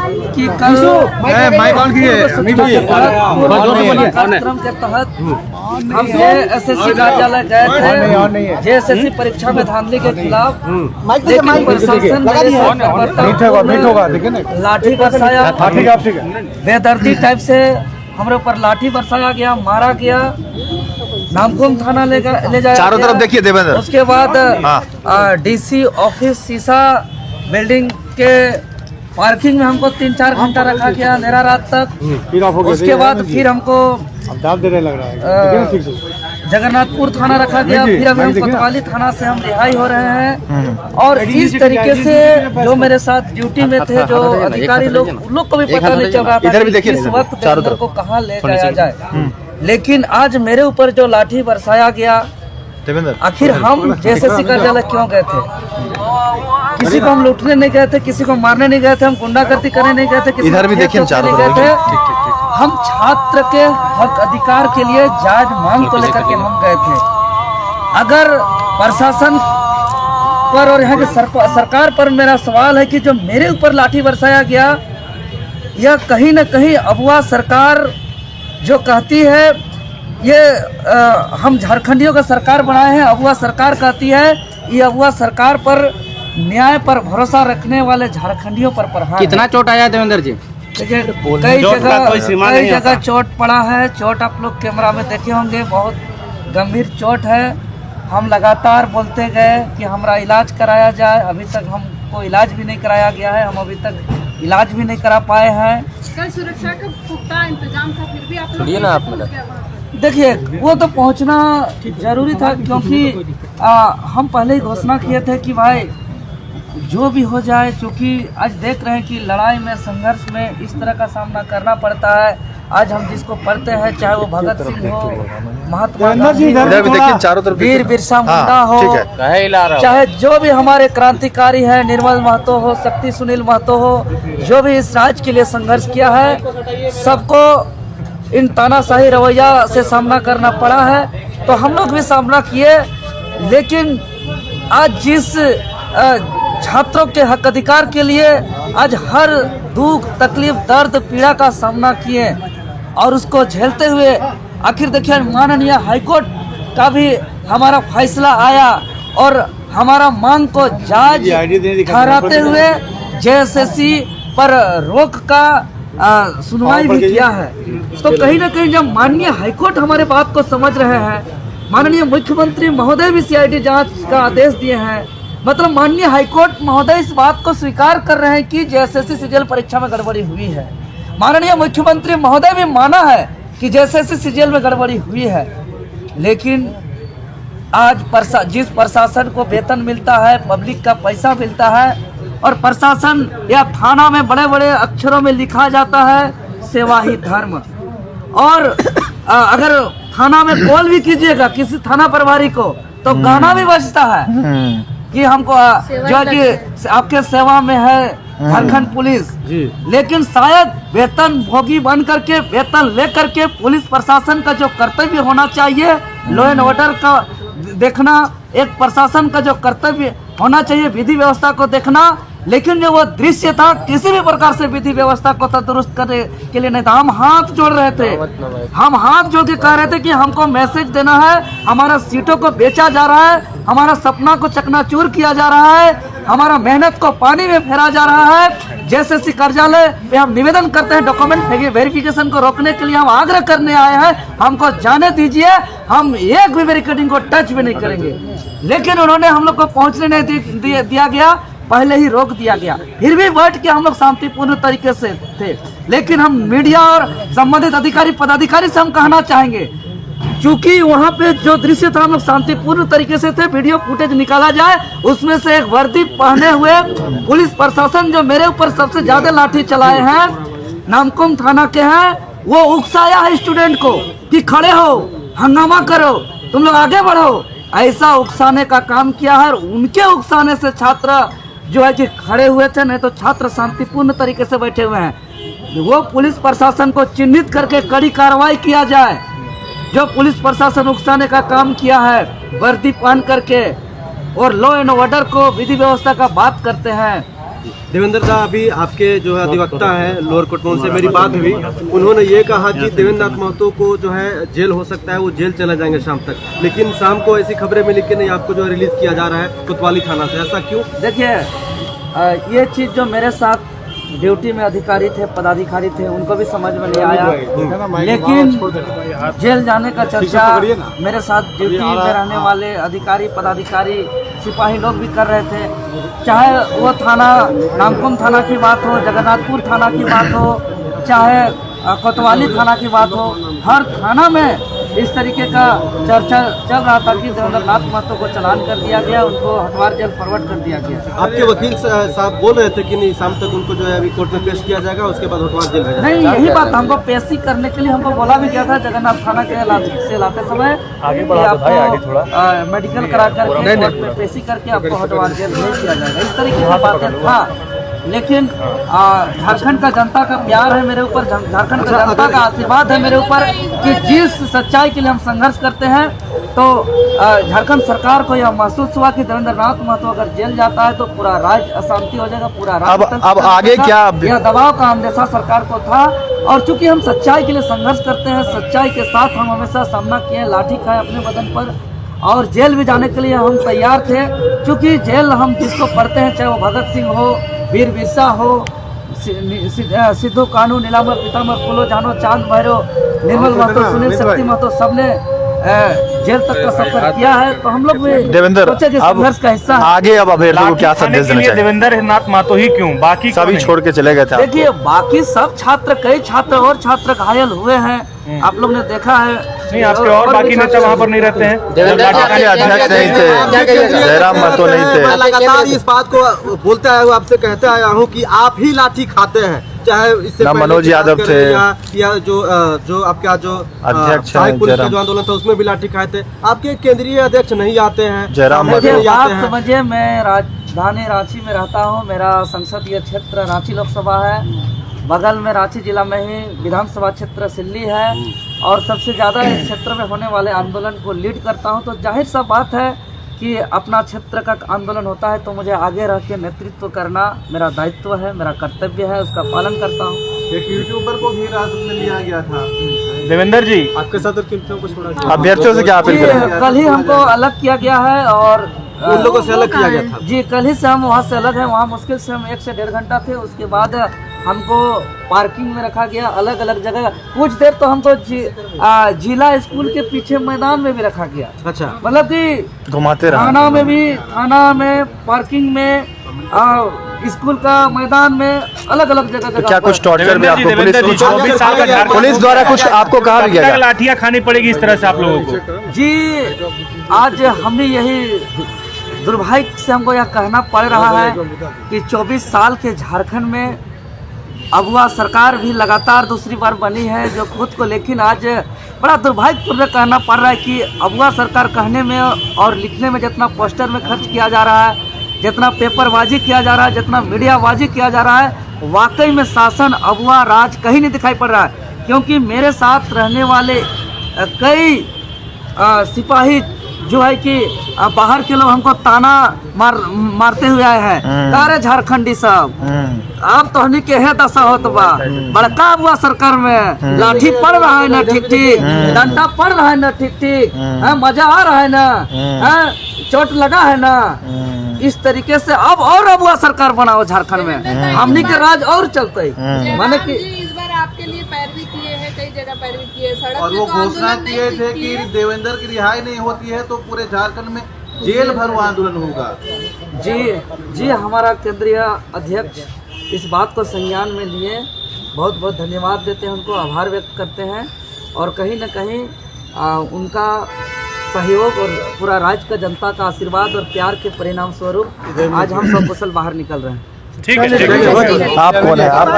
कि कल कार्यक्रम के तहत हम एसएससी कार्यालय गए थे जेएसएससी परीक्षा में धांधली के खिलाफ, लेकिन प्रशासन लाठी बरसाया, बेदर्दी टाइप से हमारे ऊपर लाठी बरसाया गया, मारा गया, नामकुम थाना ले जाया चारों तरफ देखिए देवेंद्र। उसके बाद डीसी ऑफिस शीशा बिल्डिंग के पार्किंग में हमको 3-4 घंटा रखा गया अंधेरा रात तक। उसके बाद फिर हमको जगन्नाथपुर थाना रखा गया, फिर अभी हम कोतवाली थाना से हम रिहाई हो रहे हैं। और इस तरीके से जो मेरे साथ ड्यूटी में थे जो अधिकारी लोग, उन लोग को भी पता नहीं चल रहा था कि इस वक्त देवेंद्र को कहाँ ले जाया जाए। लेकिन आज मेरे ऊपर जो लाठी बरसाया गया, आखिर हम जेएसएससी कार्यालय क्यों गए थे? किसी को हम लूटने नहीं गए थे, किसी को मारने नहीं गए थे, हम गुंडागर्दी करने नहीं गए थे, किसी इधर भी देखिए नहीं गए थे। हम छात्र के हक अधिकार के लिए जायज मांग को लेकर के हम गए थे। अगर प्रशासन पर और यहाँ की सरकार पर मेरा सवाल है कि जो मेरे ऊपर लाठी बरसाया गया, यह कहीं न कहीं अगुआ सरकार जो कहती है ये हम झारखंडियों का सरकार बनाए हैं, अगुआ सरकार कहती है, ये अगुआ सरकार पर न्याय पर भरोसा रखने वाले झारखंडियों पर प्रहार। कितना चोट आया देवेंद्र जी? देखिए कई जगह चोट पड़ा है। चोट आप लोग कैमरा में देखे होंगे, बहुत गंभीर चोट है। हम लगातार बोलते गए कि हमारा इलाज कराया जाए, अभी तक हमको इलाज भी नहीं कराया गया है, हम अभी तक इलाज भी नहीं करा पाए हैं। कल सुरक्षा का पुख्ता इंतजाम था, फिर भी आप लोग देखिए वो तो पहुंचना जरूरी था, क्योंकि हम पहले ही घोषणा किए थे कि भाई जो भी हो जाए, क्योंकि आज देख रहे हैं कि लड़ाई में, संघर्ष में इस तरह का सामना करना पड़ता है। आज हम जिसको पढ़ते हैं, चाहे वो भगत सिंह हो, महात्मा गांधी हो, वीर बिरसा मुंडा हो, चाहे जो भी हमारे क्रांतिकारी है, निर्मल महतो हो, शक्ति सुनील महतो हो, जो भी इस राज्य के लिए संघर्ष किया है, सबको इन तानाशाही रवैया से सामना करना पड़ा है। तो हम लोग भी सामना किए, लेकिन आज जिस छात्रों के हक अधिकार के लिए आज हर दुख, तकलीफ, दर्द, पीड़ा का सामना किए और उसको झेलते हुए आखिर देखिए माननीय हाईकोर्ट का भी हमारा फैसला आया और हमारा मांग को जायज ठहराते हुए जेएसएससी पर रोक का सुनवाई भी किया है। तो कहीं ना कहीं जब माननीय हाईकोर्ट हमारे बात को समझ रहे हैं, माननीय मुख्यमंत्री महोदय भी सीआईडी जांच का आदेश दिए हैं, मतलब माननीय हाईकोर्ट महोदय इस बात को स्वीकार कर रहे हैं कि जेएसएससी सीजीएल परीक्षा में गड़बड़ी हुई है। माननीय मुख्यमंत्री महोदय भी माना है कि जेएसएससी सीजीएल में गड़बड़ी हुई है। लेकिन आज जिस प्रशासन को वेतन मिलता है, पब्लिक का पैसा मिलता है, और प्रशासन या थाना में बड़े बड़े अक्षरों में लिखा जाता है सेवा ही धर्म, और अगर थाना में कॉल भी कीजिएगा किसी थाना प्रभारी को तो गाना भी बजता है कि हमको जो कि आपके सेवा में है झारखंड पुलिस। लेकिन शायद वेतन भोगी बन करके, वेतन लेकर के पुलिस प्रशासन का जो कर्तव्य होना चाहिए, लॉ एंड ऑर्डर का देखना, एक प्रशासन का जो कर्तव्य होना चाहिए, विधि व्यवस्था को देखना, लेकिन जो वो दृश्य था किसी भी प्रकार से विधि व्यवस्था को दुरुस्त करने के लिए नहीं था। हम हाथ जोड़ रहे थे, हम हाथ जोड़ के कह रहे थे कि हमको मैसेज देना है, हमारा सीटों को बेचा जा रहा है, हमारा सपना को चकनाचूर किया जा रहा है, हमारा मेहनत को पानी में फेरा जा रहा है। जेएसएससी कार्यालय पे हम निवेदन करते हैं, डॉक्यूमेंट वेरिफिकेशन को रोकने के लिए हम आग्रह करने आए हैं, हमको जाने दीजिए, हम एक भी बैरिकेडिंग को टच भी नहीं करेंगे। लेकिन उन्होंने हम लोग को पहुंचने नहीं दिया गया, पहले ही रोक दिया गया। फिर भी बैठ के हम लोग शांतिपूर्ण तरीके से थे। लेकिन हम मीडिया और संबंधित अधिकारी पदाधिकारी से हम कहना चाहेंगे, क्योंकि वहाँ पे जो दृश्य था हम लोग शांतिपूर्ण तरीके से थे, वीडियो फुटेज निकाला जाए, उसमें से एक वर्दी पहने हुए पुलिस प्रशासन जो मेरे ऊपर सबसे ज्यादा लाठी चलाए हैं, नामकुम थाना के हैं, वो उकसाया है स्टूडेंट को कि खड़े हो, हंगामा करो, तुम लोग आगे बढ़ो, ऐसा उकसाने का काम किया है। उनके उकसाने से छात्र जो है कि खड़े हुए थे, नहीं तो छात्र शांतिपूर्ण तरीके से बैठे हुए हैं। वो पुलिस प्रशासन को चिन्हित करके कड़ी कार्रवाई किया जाए। जो पुलिस प्रशासन उकसाने का काम किया है वर्दी पहन करके और लॉ एंड ऑर्डर को, विधि व्यवस्था का बात करते हैं, देवेंद्र दा, अभी आपके जो है अधिवक्ता हैं लोअर कोर्ट में, उनसे मेरी बात हुई। उन्होंने ये कहा कि देवेंद्र नाथ महतो को जो है जेल हो सकता है, वो जेल चला जाएंगे शाम तक, लेकिन शाम को ऐसी खबरें मिली कि नहीं, आपको जो है रिलीज किया जा रहा है कोतवाली थाना से। ऐसा क्यों? देखिए, ये चीज़ जो मेरे साथ ड्यूटी में अधिकारी थे, पदाधिकारी थे, उनको भी समझ में नहीं आया, लेकिन जेल जाने का चर्चा मेरे साथ ड्यूटी में रहने वाले अधिकारी, पदाधिकारी, सिपाही लोग भी कर रहे थे। चाहे वो थाना नामकुम थाना की बात हो, जगन्नाथपुर थाना की बात हो, चाहे कोतवाली थाना की बात हो, हर थाना में इस तरीके का चर्चा चल रहा था कि देवेंद्र नाथ महतो को चालान कर दिया गया, उनको हटवार जेल फॉरवर्ड कर दिया गया। आपके वकील साहब बोल रहे थे कि नहीं, शाम तक उनको जो है अभी कोर्ट में पेश किया जाएगा, उसके बाद हटवार जेल भेजा नहीं, यही बात हमको पेशी करने के लिए हमको बोला भी गया था जगन्नाथ थाना से लाते समय कि आपको मेडिकल करा करके कोर्ट में पेशी करके आपको हटवार जेल भेज दिया जाएगा, इस तरीके की बातें था। लेकिन झारखंड का जनता का प्यार है मेरे ऊपर, झारखंड का जनता का आशीर्वाद है मेरे ऊपर कि जिस सच्चाई के लिए हम संघर्ष करते हैं, तो झारखंड सरकार को यह महसूस हुआ कि देवेंद्र नाथ महतो अगर जेल जाता है तो पूरा राज्य अशांति हो जाएगा, पूरा राज्य। अब आगे क्या? यह दबाव का अंदेशा सरकार को था, और चूंकि हम सच्चाई के लिए संघर्ष करते हैं, सच्चाई के साथ हम हमेशा सामना किए, लाठी खाए अपने बदन पर, और जेल भी जाने के लिए हम तैयार थे। क्योंकि जेल हम जिसको पढ़ते हैं, चाहे वो भगत सिंह हो, वीर बिरसा हो, सिद्धू कानू, नीलांबर पीताम्बर फूलो, जानो चांद भैरव, निर्मल महतो, सुनील शक्ति महतो, सबने जेल तक का सफर किया है। तो हम लोग भी देवेंद्र सोचे कि संघर्ष का हिस्सा आगे अब अभ्यर्थी को क्या संदेश देना चाहिए? देवेंद्र नाथ महतो ही क्यों, बाकी सभी छोड़ के चले गए थे। देखिए, बाकी सब छात्र, कई छात्र और छात्र घायल हुए हैं, आप लोग ने देखा है। नहीं, आपके और बाकी नेता वहाँ पर नहीं रहते हैं, अध्यक्ष नहीं थे, जयराम महतो नहीं थे। मैं लगातार इस बात को बोलता है, आपसे कहते आया हूँ कि आप ही लाठी खाते हैं, चाहे इससे मनोज यादव थे या जो आपका जो अध्यक्ष पुलिस का जो आंदोलन था उसमें भी लाठी खाए थे। आपके केंद्रीय अध्यक्ष नहीं आते हैं, जयराम बात समझिए, मैं राजधानी रांची में रहता हूँ, मेरा संसदीय क्षेत्र रांची लोकसभा है, बगल में रांची जिला में ही विधानसभा क्षेत्र सिल्ली है, और सबसे ज़्यादा इस क्षेत्र में होने वाले आंदोलन को लीड करता हूं। तो जाहिर सा बात है कि अपना क्षेत्र का आंदोलन होता है तो मुझे आगे रह के नेतृत्व करना मेरा दायित्व है, मेरा कर्तव्य है, उसका पालन करता हूं। एक यूट्यूबर को भी राजद में लिया गया था। देवेंद्र जी, आपके साथ अभ्यर्थियों से क्या अपील करेंगे? कल ही हमको अलग किया गया है, और उन लोगों से अलग किया गया था जी, कल ही से हम वहाँ से अलग हैं। वहाँ मुश्किल से हम 1 से 1.5 घंटा थे, उसके बाद हमको पार्किंग में रखा गया, अलग अलग जगह। कुछ देर तो हमको जिला स्कूल के पीछे मैदान में भी रखा गया। अच्छा, मतलब कि घुमाते रहे थाना में भी, थाना में, पार्किंग में, स्कूल का मैदान में, अलग अलग जगह। क्या कुछ टॉर्चर भी आपको पुलिस द्वारा कुछ आपको कहा भी गया? लाठियां खानी पड़ेगी इस तरह से आप लोगों को? जी, आज हमने यही दुर्भाग्य से हमको यह कहना पड़ रहा है कि 24 साल के झारखंड में अगुआ सरकार भी लगातार दूसरी बार बनी है जो खुद को, लेकिन आज बड़ा दुर्भाग्यपूर्ण कहना पड़ रहा है कि अगुआ सरकार कहने में और लिखने में जितना पोस्टर में खर्च किया जा रहा है, जितना पेपरबाजी किया जा रहा है, जितना मीडियाबाजी किया जा रहा है, वाकई में शासन अगुआ राज कहीं नहीं दिखाई पड़ रहा है। क्योंकि मेरे साथ रहने वाले कई सिपाही जो है कि बाहर के लोग हमको ताना मारते हुए आए हैं, कारे झारखंडी साहब, अब तो हनी के है दशा होत बा, बड़का हुआ सरकार में लाठी पड़ रहा है ना ठीक ठीक, डंडा पड़ रहा है ना ठीक ठीक, मजा आ रहा है ना, चोट लगा है ना, इस तरीके से अब और अगुआ सरकार बनाओ झारखंड में, हमनी के राज और चलते। माने कि इस बार आपके लिए पैरवी किए हैं, कई जगह पैरवी किए, सड़क और वो घोषणा किए थे कि देवेंद्र की रिहाई नहीं होती है तो पूरे झारखंड में जेल भर आंदोलन होगा। जी, हमारा केंद्रीय अध्यक्ष इस बात को संज्ञान में लिए, बहुत बहुत धन्यवाद देते हैं उनको, आभार व्यक्त करते हैं, और कहीं न कहीं उनका सहयोग और पूरा राज्य का जनता का आशीर्वाद और प्यार के परिणाम स्वरूप आज हम सब कुशल बाहर निकल रहे हैं। ठीक है, आप कौन है? आप